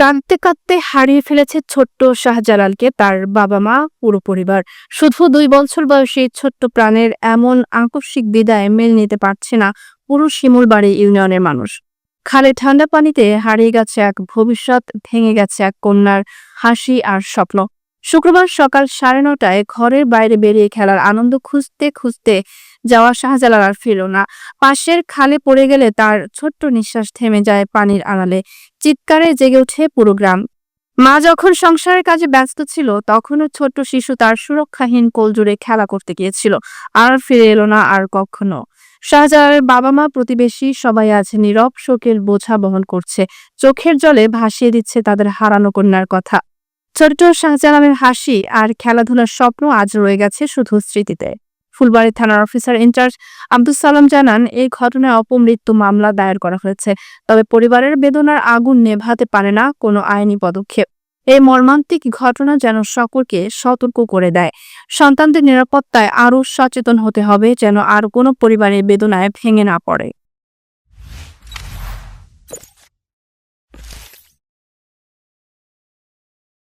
কাঁদতে কাঁদতে হারিয়ে ফেলেছে ছোট্ট শাহজালালকে তার বাবা-মা, পুরো পরিবার। শুধু ২ বছর বয়সী এই ছোট্ট প্রাণের এমন আকস্মিক বিদায় মেনে নিতে পারছে না পুরো শিমুলবাড়ি ইউনিয়নের মানুষ। খালে ঠান্ডা পানিতে হারিয়ে গেছে এক ভবিষ্যৎ, ভেঙে গেছে এক কন্যার হাসি আর স্বপ্ন। শুক্রবার সকাল ৯:৩০টায় ঘরের বাইরে বেরিয়ে খেলার আনন্দ খুঁজতে খুঁজতে যাওয়া শাহজালাল আর ফিরল না। পাশের খালে পড়ে গেলে তার ছোট্ট নিঃশ্বাস থেমে যায় পানির আড়ালে। চিৎকারে জেগে ওঠে পুরো গ্রাম। মা যখন সংসারের কাজে ব্যস্ত ছিল, তখনও ছোট্ট শিশু তার সুরক্ষাহীন কোল জুড়ে খেলা করতে গিয়েছিল। আর ফিরে এলো না আর কখনো। শাহজালালের বাবা-মা, প্রতিবেশী সবাই আজ নীরব শোকের বোঝা বহন করছে। চোখের জলে ভাসিয়ে দিচ্ছে তাদের হারানো কন্যার কথা। ছোট্ট শাহজালালের হাসি আর খেলাধুলার স্বপ্ন আজ রয়ে গেছে শুধু স্মৃতিতে। ফুলবাড়ী থানার অফিসার ইনচার্জ আব্দুস সালাম জানান, এই ঘটনায় অপমৃত্যু মামলা দায়ের করা হয়েছে। তবে পরিবারের বেদনার আগুন নেভাতে পারে না কোনো আইনি পদক্ষেপ। এই মর্মান্তিক ঘটনা যেন সকলকে সতর্ক করে দেয়। সন্তানদের নিরাপত্তায় আরও সচেতন হতে হবে, যেন আর কোনো পরিবারের বেদনায় ভেঙে না পড়ে।